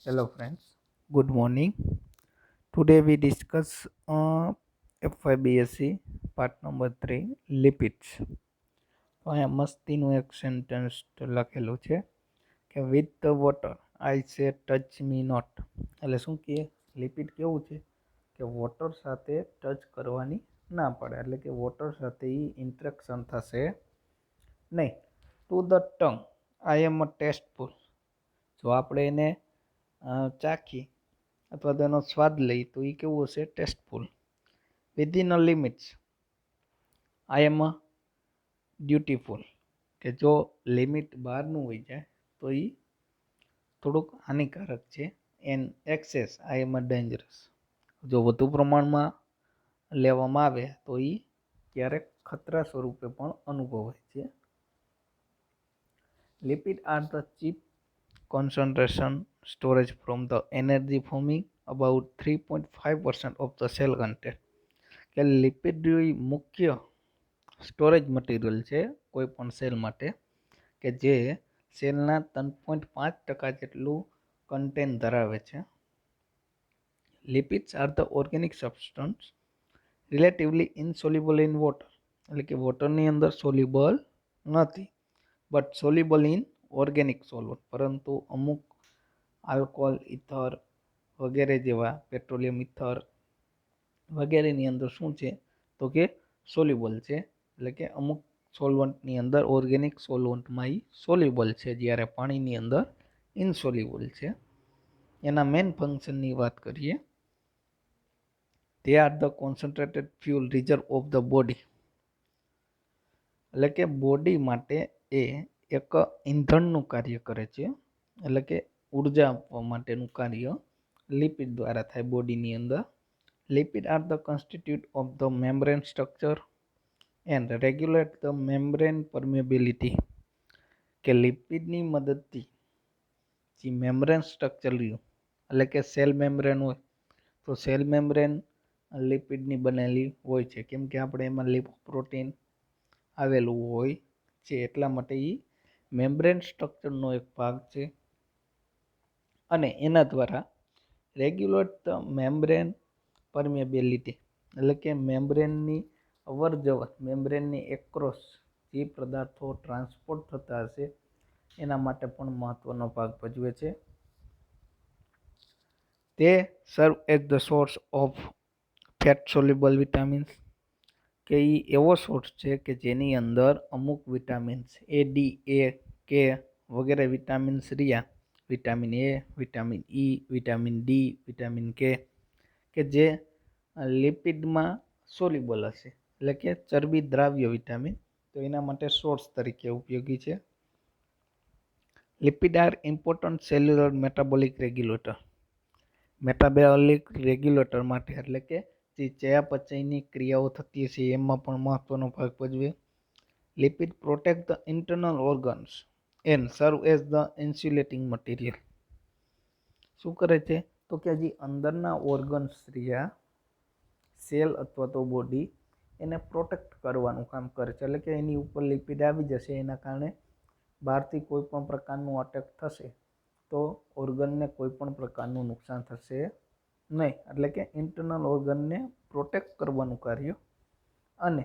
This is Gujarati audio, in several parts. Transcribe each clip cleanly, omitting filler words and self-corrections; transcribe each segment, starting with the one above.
Hello friends, good morning. Today we discuss FYBSc part number 3 lipids. તો અહીંયા મસ્તીનું એક સેન્ટેન્સ લખેલું છે કે વિથ ધ વોટર આઈ સે ટચ મી નોટ. એટલે શું કહે, લિપિડ કેવું છે કે વોટર સાથે ટચ કરવાની ના પડે, એટલે કે વોટર સાથે એ ઇન્ટરેક્શન થશે નહીં. To the tongue I am a tasteful. જો આપણે એને ચાખી અથવા તેનો સ્વાદ લઈ તો એ કેવું હશે, tasteful. Within a limits I am અ ડ્યુટીફુલ. કે જો લિમિટ બહારનું હોય જાય તો એ થોડુંક હાનિકારક છે. N access I am a dangerous. જો વધુ પ્રમાણમાં લેવામાં આવે તો એ ક્યારેક ખતરા સ્વરૂપે પણ અનુભવાય છે. Lipid are the chief concentration storage from the energy forming about 3.5% of the cell content. કે લિપિડ મુખ્ય સ્ટોરેજ મટીરિયલ છે કોઈ પણ સેલ માટે, કે જે સેલના 3.5% જેટલું કન્ટેન્ટ ધરાવે છે. Lipids are the organic substance relatively ઇનસોલ્યુબલ in water. એટલે કે વોટરની અંદર સોલ્યુબલ નથી, but soluble in organic solvent. પરંતુ અમુક આલ્કોહોલ, ઇથર વગેરે જેવા, પેટ્રોલિયમ ઇથર વગેરેની અંદર શું છે તો કે સોલ્યુબલ છે. એટલે કે અમુક સોલ્વન્ટની અંદર, ઓર્ગેનિક સોલ્વન્ટમાં એ સોલ્યુબલ છે, જ્યારે પાણીની અંદર ઇનસોલ્યુબલ છે. એના મેઇન ફંક્શનની વાત કરીએ, તે are the concentrated fuel reserve of the body. એટલે કે બોડી માટે એ એક ઈંધણનું કાર્ય કરે છે. એટલે કે ઉર્જા આપવા માટેનું કાર્ય લિપિડ દ્વારા થાય બોડીની અંદર. Lipid are the constitute of the membrane structure and regulate the membrane permeability. કે લિપિડની મદદથી જે મેમ્બ્રેન સ્ટ્રક્ચર રહ્યું, એટલે કે સેલ મેમ્બ્રેન હોય તો સેલ મેમ્બ્રેન લિપિડની બનેલી હોય છે, કેમ કે આપણે એમાં લિપોપ્રોટીન આવેલું હોય છે, એટલા માટે એ મેમ્બ્રેન સ્ટ્રક્ચરનો એક ભાગ છે. અને એના દ્વારા રેગ્યુલેટ ધ મેમ્બ્રેન પરમેબિલિટી. એટલે કે મેમ્બ્રેનની અવર જવર, મેમ્બ્રેનની એક્રોસ જે પદાર્થો ટ્રાન્સપોર્ટ થતા હશે એના માટે પણ મહત્વનો ભાગ ભજવે છે. તે સર્વ as the source of fat soluble vitamins. કે એ એવો સોર્સ છે કે જેની અંદર અમુક વિટામિન્સ એ, ડી, એ, કે વગેરે વિટામિન્સ રહ્યા, vitamin A, vitamin E, vitamin D, vitamin કે જે લિપિડમાં સોલ્યુબલ હશે, એટલે કે ચરબી દ્રાવ્ય વિટામિન, તો એના માટે સોર્સ તરીકે ઉપયોગી છે. Lipid are important cellular metabolic regulator. Metabolic regulator માટે, એટલે કે જે ચયાપચયની ક્રિયાઓ થતી હશે એમાં પણ મહત્વનો ભાગ ભજવે. Lipid protect the internal organs and સર્વ એઝ ધ ઇન્સ્યુલેટિંગ મટીરિયલ. શું કરે છે તો કે જે અંદરના ઓર્ગન્સ રહ્યા, સેલ અથવા તો બોડી, એને પ્રોટેક્ટ કરવાનું કામ કરે છે. એટલે કે એની ઉપર લિપિડ આવી જશે, એના કારણે બહારથી કોઈ પણ પ્રકારનું અટેક થશે તો ઓર્ગનને કોઈ પણ પ્રકારનું નુકસાન થશે નહીં. એટલે કે ઇન્ટરનલ ઓર્ગનને પ્રોટેક્ટ કરવાનું કાર્ય. અને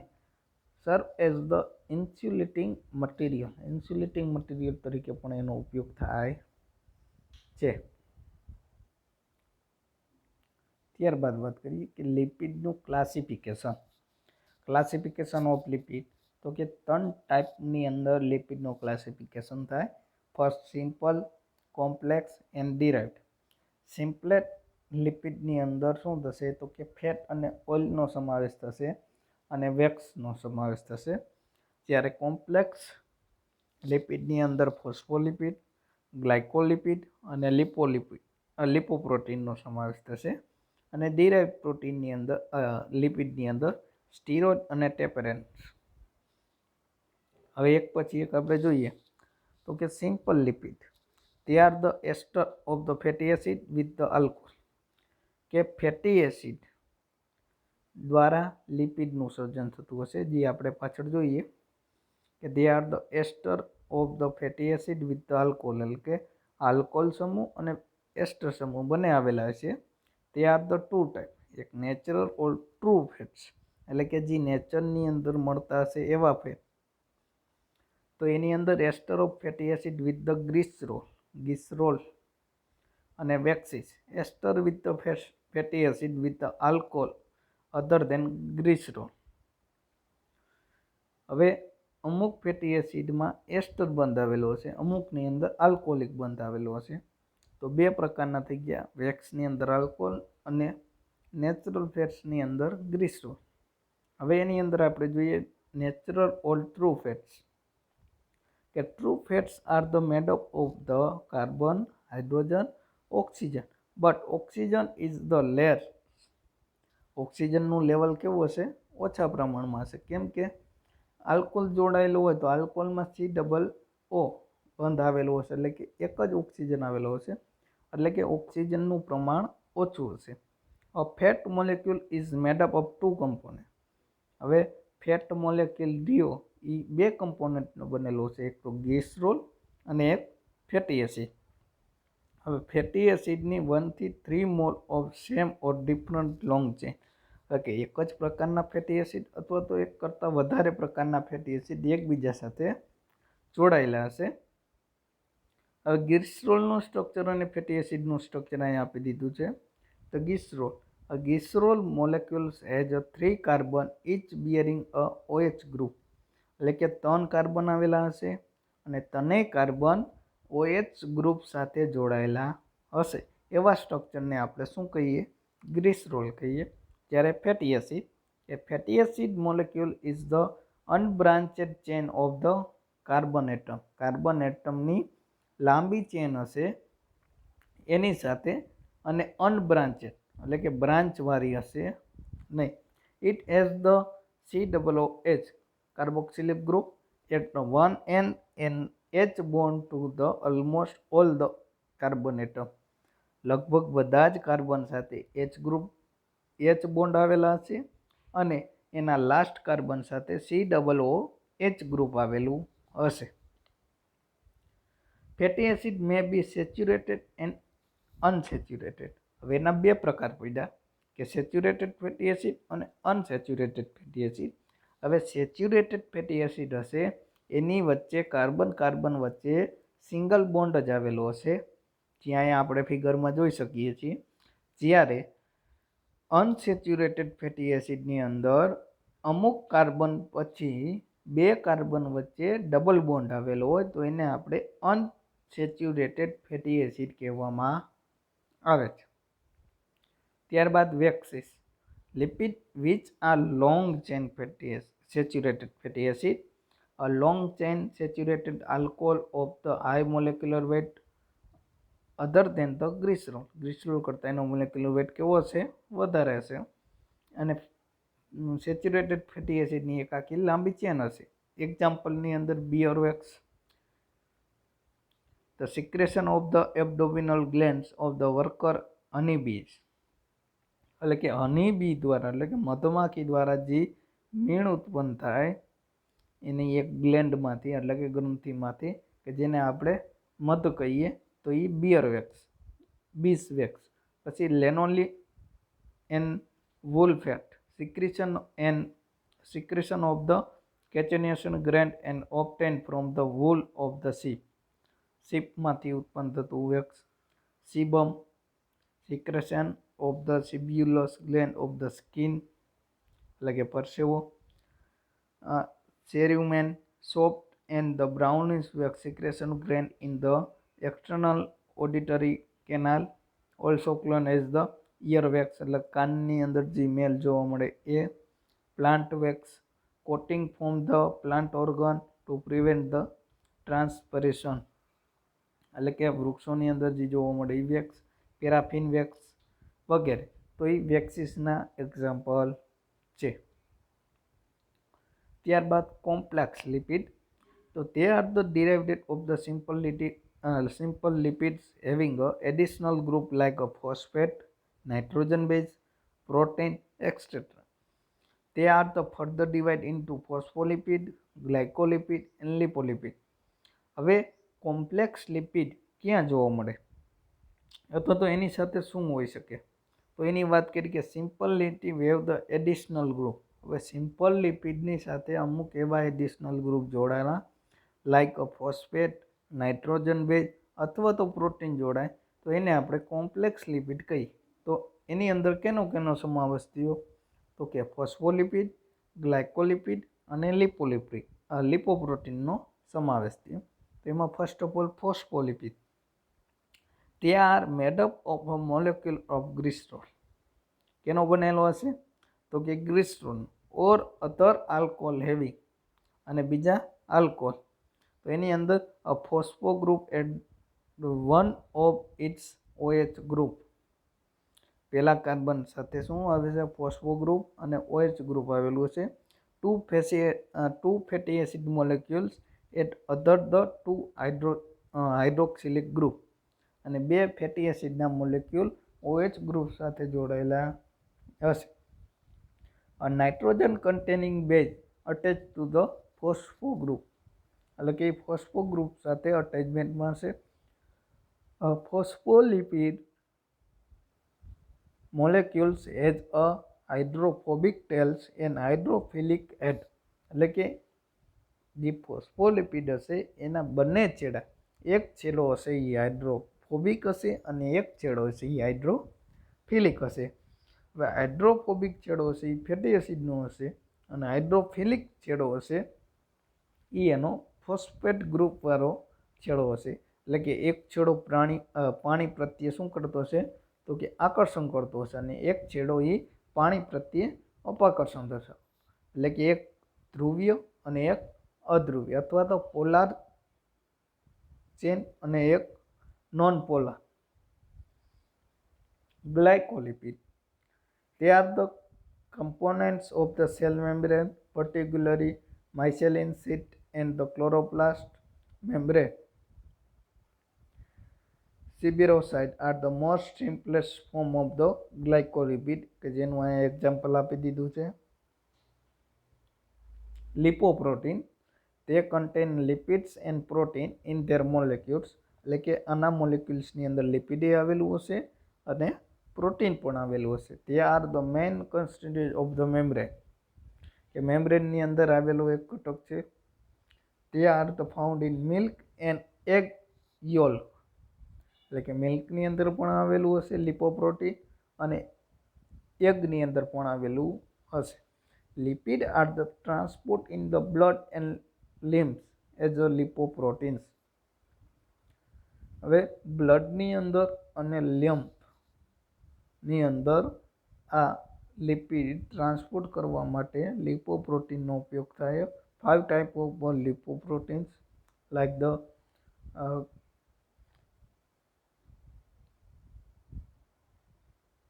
સર્વ as the insulating material, insulating material તરીકે પણ એનો ઉપયોગ થાય છે. ત્યારબાદ વાત કરીએ કે લિપિડનું ક્લાસિફિકેશન. ક્લાસિફિકેશન ઓફ લિપિડ, તો કે 3 ટાઈપની અંદર લિપિડનું ક્લાસિફિકેશન થાય. First simple, complex and derived. સિમ્પલેટ લિપિડની અંદર શું થશે તો કે ફેટ અને ઓઇલનો સમાવેશ થશે અને વેક્સનો સમાવેશ થશે. જ્યારે કોમ્પ્લેક્સ લિપિડની અંદર ફોસ્ફોલિપિડ, ગ્લાયકોલિપિડ અને લિપોપ્રોટીનનો સમાવેશ થશે. અને ડિરાઇવ્ડ પ્રોટીનની અંદર, લિપિડની અંદર સ્ટીરોઇડ અને ટેપેરેન્ટ્સ. હવે એક પછી એક આપણે જોઈએ તો કે simple lipid, they are the ester of the fatty acid with the alcohol. કે ફેટી એસિડ દ્વારા લિપિડનું સર્જન થતું હશે, જે આપણે પાછળ જોઈએ કે they are the ester of the fatty acid with the alcohol. એટલે કે આલ્કોહોલ સમૂહ અને એસ્ટર સમૂહ બને આવેલા છે તે આર ધ ટુ ટાઈપ, એક નેચરલ ઓર ટ્રુ ફેટ્સ, એટલે કે જે નેચરની અંદર મળતા હશે એવા ફેટ. તો એની અંદર ester of fatty acid with the glycerol અને waxes, ester with the fatty acid with the alcohol other than glycerol. હવે અમુક ફેટી એસિડમાં એસ્ટર બંધાવેલો હશે, અમુકની અંદર આલ્કોહોલિક બંધાવેલો હશે. તો બે પ્રકારના થઈ ગયા, વેક્સની અંદર આલ્કોહોલ અને નેચરલ ફેટ્સની અંદર ગ્લિસરોલ. હવે એની અંદર આપણે જોઈએ નેચરલ ઓર ટ્રુ ફેટ્સ, કે true fats are the made up of the carbon, hydrogen, oxygen, but oxygen is the less. ઓક્સિજનનું લેવલ કેવું હશે? ઓછા પ્રમાણમાં હશે. કેમ કે આલ્કોહોલ જોડાયેલું હોય તો આલ્કોહોલમાં COO બંધ આવેલો હશે, એટલે કે એક જ ઓક્સિજન આવેલો હશે, એટલે કે ઓક્સિજનનું પ્રમાણ ઓછું હશે. A fat molecule is made up of two component. હવે ફેટ મોલેક્યુલ ડીઓ એ બે કમ્પોનન્ટનો બનેલો છે, એક તો ગ્લિસરોલ અને એક ફેટી એસિડ. હવે ફેટી એસિડની 1 થી 3 mole of same or different long chain, કે એક જ પ્રકારના ફેટી એસિડ અથવા તો એક કરતાં વધારે પ્રકારના ફેટી એસિડ એકબીજા સાથે જોડાયેલા હશે. હવે ગ્લિસરોલનું સ્ટ્રક્ચર અને ફેટી એસિડનું સ્ટ્રક્ચર અહીં આપી દીધું છે. તો glycerol molecules has 3 carbon each bearing a OH group, એટલે કે 3 કાર્બન આવેલા હશે અને ત્રણેય કાર્બન OH ગ્રુપ સાથે જોડાયેલા હશે. એવા સ્ટ્રક્ચરને આપણે શું કહીએ? ગ્લિસરોલ કહીએ. જ્યારે fatty acid molecule is the unbranched chain of the carbon atom. Carbon એટમની લાંબી ચેન હશે એની સાથે, અને અનબ્રાન્ચેડ એટલે કે બ્રાન્ચવાળી હશે નહીં. It has the COOH carboxylic group at 1N and H bond to the almost all the carbon atom. લગભગ બધા જ કાર્બન સાથે H બોન્ડ આવેલા હશે અને એના લાસ્ટ કાર્બન સાથે COOH ગ્રુપ આવેલું હશે. Fatty acid may be saturated and unsaturated. હવે એના બે પ્રકાર પડ્યા, કે સેચ્યુરેટેડ ફેટી એસિડ અને અનસેચ્યુરેટેડ ફેટી એસિડ. હવે સેચ્યુરેટેડ ફેટી એસિડ હશે એની વચ્ચે કાર્બન વચ્ચે સિંગલ બોન્ડ જ આવેલો હશે, જ્યાં અહીંયા આપણે ફિગરમાં જોઈ શકીએ છીએ. જ્યારે અનસેચ્યુરેટેડ ફેટી એસિડની અંદર અમુક કાર્બન પછી બે કાર્બન વચ્ચે ડબલ બોન્ડ આવેલો હોય તો એને આપણે અનસેચ્યુરેટેડ ફેટી એસિડ કહેવામાં આવે છે. ત્યારબાદ waxes, lipid which are long chain saturated fatty acid, a long chain saturated alcohol of the high molecular weight other than the glycerol. Glycerol કરતાં એનો મોલેક્યુલર વેટ કેવો હશે? વધારે હશે. અને સેચ્યુરેટેડ ફેટી એસિડની એક આખી લાંબી ચેન હશે. એક્ઝામ્પલની અંદર beer wax, the secretion of the abdominal glands of the worker honey bees, એટલે કે હની બી દ્વારા, એટલે કે મધમાખી દ્વારા જે મીણ ઉત્પન્ન થાય એની એક ગ્લેન્ડમાંથી, એટલે કે ગ્રંથિમાંથી, કે જેને આપણે મધ કહીએ, તો એ બિયર વેક્સ, બીસ વેક્સ. પછી lanolin and wool fat, secretion of the catenation gland and obtained from the wool of the sheep. શીપમાંથી ઉત્પન્ન થતું wax. સિબમ, secretion of the sebaceous gland of the skin, એટલે કે પરસેવો. cerumen, soft and the brownish wax secretion gland in the external auditory canal, also known as the ear wax, એટલે કાનની અંદર જે મેલ જોવા મળે એ. plant wax, coating from the plant organ to prevent the transpiration, એટલે કે વૃક્ષોની અંદર જે જોવા મળે એ વેક્સ. પેરાફિન વેક્સ વગેરે. તો એ વેક્સિસના એક્ઝામ્પલ છે. ત્યારબાદ કોમ્પ્લેક્સ લિપિડ, તો તે are the derived of the simple lipids having a additional group like a phosphate, nitrogen base, protein, et cetera. They are the further divided into phospholipid, glycolipid and lipolipid. હવે કોમ્પ્લેક્સ લિપિડ ક્યાં જોવા મળે? અથવા તો એની સાથે શું હોઈ શકે? તો એની વાત કરી કે simple lipid have the additional group. હવે સિમ્પલ લિપિડની સાથે અમુક એવા એડિશનલ ગ્રુપ જોડાયેલા લાઈક અ ફોસ્ફેટ, નાઇટ્રોજન બેઝ અથવા તો પ્રોટીન જોડાય તો એને આપણે કોમ્પ્લેક્સ લિપિડ કહીએ. તો એની અંદર કેનો કેનો સમાવેશ થયો? તો કે ફોસ્ફોલિપિડ, ગ્લાયકોલિપિડ અને લિપોપ્રોટીનનો સમાવેશ થયો. તેમાં first of all phospholipid. They are made up of a molecule of glycerol. કેનો બનેલો હશે? તો કે glycerol or other alcohol heavy, અને બીજા આલ્કોહોલ. તો એની અંદર a phospho group at one of its OH group. પહેલા કાર્બન સાથે શું આવે છે? ફોસ્ફો ગ્રુપ અને OH ગ્રુપ આવેલું છે. Two fatty acid molecules at other the two hydroxylic group. અને બે ફેટી એસિડના મોલેક્યુલ OH ગ્રુપ સાથે જોડાયેલા હશે. Nitrogen containing base attach to the phospho group, એટલે કે ફોસ્ફો ગ્રુપ સાથે અટેચમેન્ટમાં હશે. Phospholipid molecules has a hydrophobic tails and hydrophilic head. એટલે કે જે ફોસ્ફોલિપિડ હશે એના બંને છેડા, એક છેડો હશે એ હાઇડ્રોફોબિક હશે અને એક છેડો હશે એ હાઇડ્રોફિલિક હશે. હવે હાઇડ્રોફોબિક છેડો હશે એ ફેટી એસિડનો હશે અને હાઇડ્રોફિલિક છેડો હશે એ એનો ફોસ્ફેટ ગ્રુપવાળો છેડો હશે. એટલે કે એક છેડો પાણી પ્રત્યે શું કરતો હશે? તો કે આકર્ષણ કરતો હશે અને એક છેડો એ પાણી પ્રત્યે અપાકર્ષણ થશે. એટલે કે એક ધ્રુવીય અને એક અધ્રુવીય અથવા તો પોલાર ચેન અને એક non polar. Glycolipid. They are the components of the cell membrane, particularly myelin sheath and the chloroplast membrane. Spherocyte are the most simplest form of the glycolipid, કે જેનું અહીંયા એક્ઝામ્પલ આપી દીધું છે. લિપોપ્રોટીન. They contain lipids and protein in their molecules. એટલે કે આના મોલેક્યુલ્સની અંદર લિપિડ આવેલું હશે અને પ્રોટીન પણ આવેલું હશે. They are the main constituent of the membrane, કે મેમ્બ્રેનની અંદર આવેલો એક ઘટક છે. They are the found in milk and egg yolk. એટલે કે મિલ્કની અંદર પણ આવેલું હશે લિપોપ્રોટીન અને એગની અંદર પણ આવેલું હશે. Lipid are the transport in the blood and lymphs as a lipoproteins. હવે બ્લડની અંદર અને લિમ્ફની અંદર આ લિપિડ ટ્રાન્સપોર્ટ કરવા માટે લિપોપ્રોટીનનો ઉપયોગ થાય. 5 type of lipoproteins like the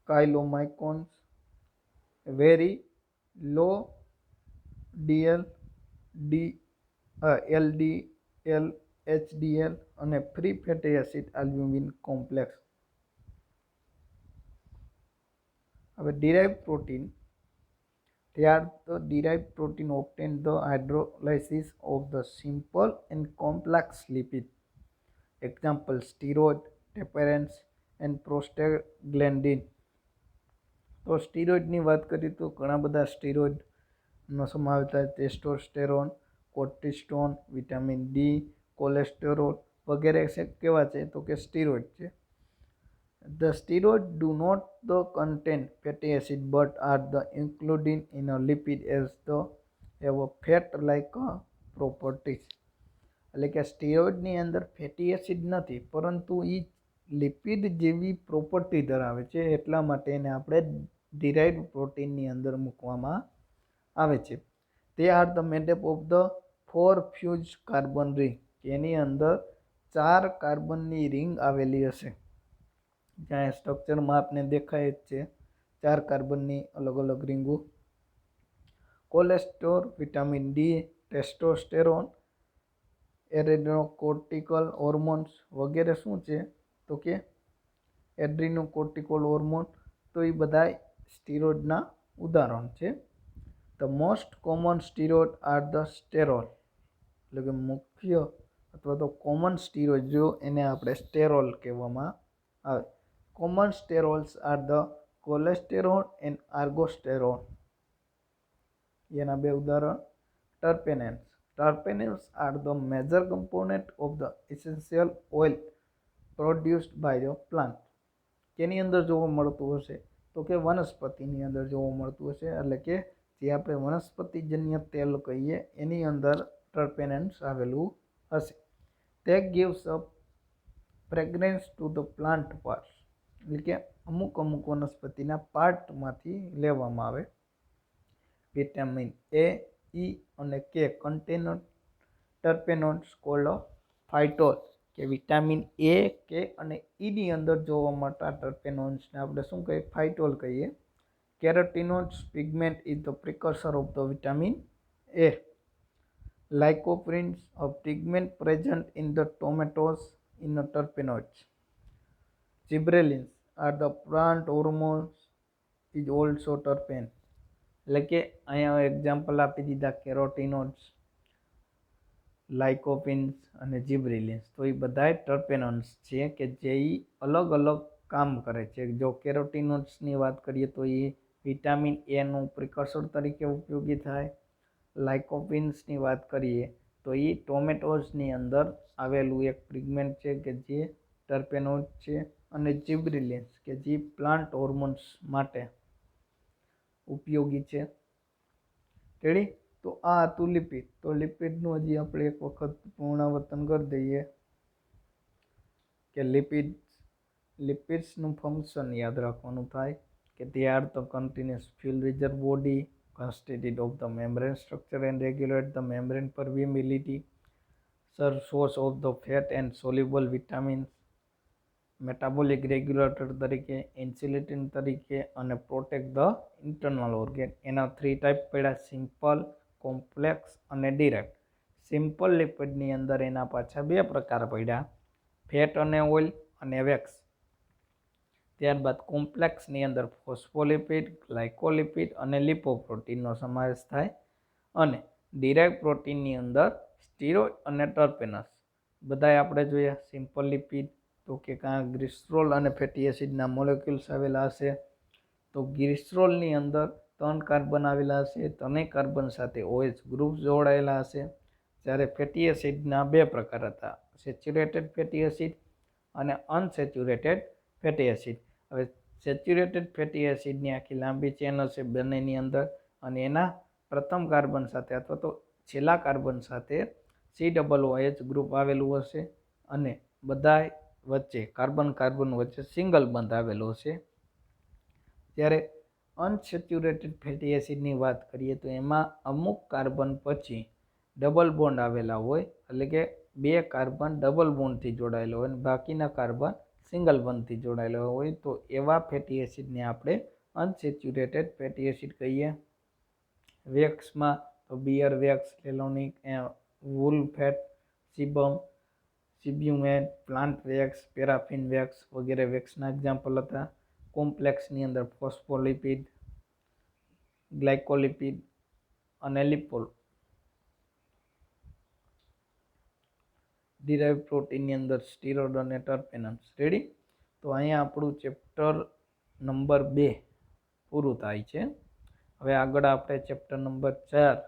chylomicrons, very low DL, LDL, HDL અને free fatty acid albumin complex. હવે derived protein. They are the derived protein obtained the hydrolysis of the simple and complex lipid. Example steroid, heparins and prostaglandin. તો સ્ટીરોઇડની વાત કરીએ તો ઘણા બધા સ્ટીરોઇડનો સમાવેશ થાય. Testosterone, cortisone, vitamin D, cholesterol વગેરે કેવા છે? તો કે સ્ટીરોઇડ છે. The steroids do not contain fatty acid but are included in a lipid as the have a fat-like properties. એટલે કે સ્ટીરોઇડની અંદર ફેટી એસિડ નથી પરંતુ એ લિપિડ જેવી પ્રોપર્ટી ધરાવે છે, એટલા માટે એને આપણે ડિરાઇવ્ડ પ્રોટીનની અંદર મૂકવામાં આવે છે. તે are the made up of the 4 fuse carbon ring. એની અંદર 4 કાર્બનની રિંગ આવેલી હશે. જ્યાં સ્ટ્રક્ચરમાં આપને દેખાય જ છે 4 કાર્બનની અલગ અલગ રીંગો. Cholesterol, vitamin D, testosterone, adrenocortical hormones વગેરે શું છે? તો કે એડ્રીનોકોર્ટિકલ હોર્મોન. તો એ બધા સ્ટીરોઇડના ઉદાહરણ છે. The most common steroid are the sterol. એટલે કે મુખ્ય અથવા તો કોમન સ્ટીરોઇડ જો એને આપણે સ્ટેરોલ કહેવામાં આવે. Common sterols are the cholesterol and ergosterol. એના બે ઉદાહરણ. ટર્પેનેન્સ. Terpenes are the major component of the essential oil produced by the plant. કેની અંદર જોવા મળતું હશે? તો કે વનસ્પતિની અંદર જોવા મળતું હશે. એટલે કે જે આપણે વનસ્પતિજન્ય તેલ કહીએ એની અંદર ટર્પેનેન્સ આવેલું હશે. તે gives a fragrance to the plant parts. એટલે કે અમુક વનસ્પતિના પાર્ટમાંથી લેવામાં આવે. વિટામિન એ, ઈ અને કે કન્ટેન ટર્પેનોઇડ્સ કોલ્ડ ફાઇટોલ. કે વિટામિન એ, કે અને ઈની અંદર જોવા મળતા ટર્પેનોઇડ્સને આપણે શું કહીએ? ફાઇટોલ કહીએ. Carotenoids pigment is the precursor of the vitamin A. Lycopenes, a pigment present in the tomatoes, in the terpenoids. Gibberellins are the plant hormones, is also terpene. એટલે કે અહીંયા એક્ઝામ્પલ આપી દીધા કેરોટીનોઇડ્સ, લાઇકોપિન્સ અને જીબ્રેલિન્સ. તો એ બધા ટર્પેનોઇડ્સ છે કે જે અલગ અલગ કામ કરે છે. જો કેરોટીનોઇડ્સની વાત કરીએ તો એ વિટામિન એનું પ્રિકર્સર તરીકે ઉપયોગી થાય. લાઇકોપિન્સની વાત કરીએ તો એ ટોમેટોઝની અંદર આવેલું એક પિગમેન્ટ છે કે જે ટર્પેનોઇડ છે. અને જીબ્રેલિન્સ કે જે પ્લાન્ટ હોર્મોન્સ માટે ઉપયોગી છે. રેડી? તો આ હતું લિપિડ. તો લિપિડનું હજી આપણે એક વખત પુનરાવર્તન કરી દઈએ કે લિપિડ્સનું ફંક્શન યાદ રાખવાનું થાય કે they are the continuous fuel reserve body constituted of the membrane structure and regulate the membrane permeability, serve source of the fat and soluble vitamins, metabolic regulator તરીકે, ઇન્સ્યુલિન તરીકે અને પ્રોટેક્ટ ધ ઇન્ટરનલ ઓર્ગેન. એના 3 ટાઈપ પડ્યા: સિમ્પલ, કોમ્પ્લેક્સ અને ડિરેક્ટ. સિમ્પલ લિપિડની અંદર એના પાછા 2 પ્રકાર પડ્યા: ફેટ અને ઓઇલ અને વેક્સ. ત્યારબાદ કોમ્પ્લેક્સની અંદર ફોસ્ફોલિપિડ, ગ્લાયકોલિપિડ અને લિપોપ્રોટીનનો સમાવેશ થાય. અને ડિરાઇવ પ્રોટીનની અંદર સ્ટીરોઇડ અને ટર્પેનસ. બધાય આપણે જોયા. સિમ્પલ લિપિડ તો કે કાં ગ્લિસરોલ અને ફેટી એસિડના મોલેક્યુલ્સ આવેલા હશે. તો ગ્લિસરોલની અંદર 3 કાર્બન આવેલા હશે. 3 કાર્બન સાથે OH ગ્રુપ જોડાયેલા હશે. જ્યારે ફેટી એસિડના 2 પ્રકાર હતા: સેચ્યુરેટેડ ફેટી એસિડ અને અનસેચ્યુરેટેડ ફેટી એસિડ. હવે સેચ્યુરેટેડ ફેટી એસિડની આખી લાંબી ચેન હશે બંનેની અંદર, અને એના પ્રથમ કાર્બન સાથે અથવા તો છેલ્લા કાર્બન સાથે COOH ગ્રુપ આવેલું હશે. અને બધા વચ્ચે કાર્બન વચ્ચે સિંગલ બંધ આવેલો હશે. જ્યારે અનસેચ્યુરેટેડ ફેટી એસિડની વાત કરીએ તો એમાં અમુક કાર્બન પછી ડબલ બોન્ડ આવેલા હોય. એટલે કે 2 કાર્બન ડબલ બોન્ડથી જોડાયેલા હોય અને બાકીના કાર્બન સિંગલ બોન્ડથી જોડાયેલા હોય. તો એવા ફેટી એસિડને આપણે અનસેચ્યુરેટેડ ફેટી એસિડ કહીએ. વેક્સમાં તો beer wax, lanolic, wool fat, sebum, સિબ્યુમેન, પ્લાન્ટ વેક્સ, પેરાફિન વેક્સ વગેરે વેક્સના એક્ઝામ્પલ હતા. કોમ્પ્લેક્સની અંદર ફોસ્ફોલિપિડ, ગ્લાયકોલિપિડ અને ડિરાઇવ પ્રોટીનની અંદર સ્ટીરોઇડ અને ટર્પેનન્સ. રેડી? તો અહીંયા આપણું ચેપ્ટર નંબર 2 પૂરું થાય છે. હવે આગળ આપણે ચેપ્ટર નંબર 4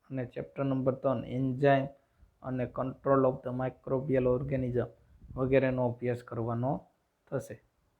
અને ચેપ્ટર નંબર 3 એન્ઝાઇમ અને control of the microbial organism વગેરેનો અભ્યાસ કરવાનો થશે.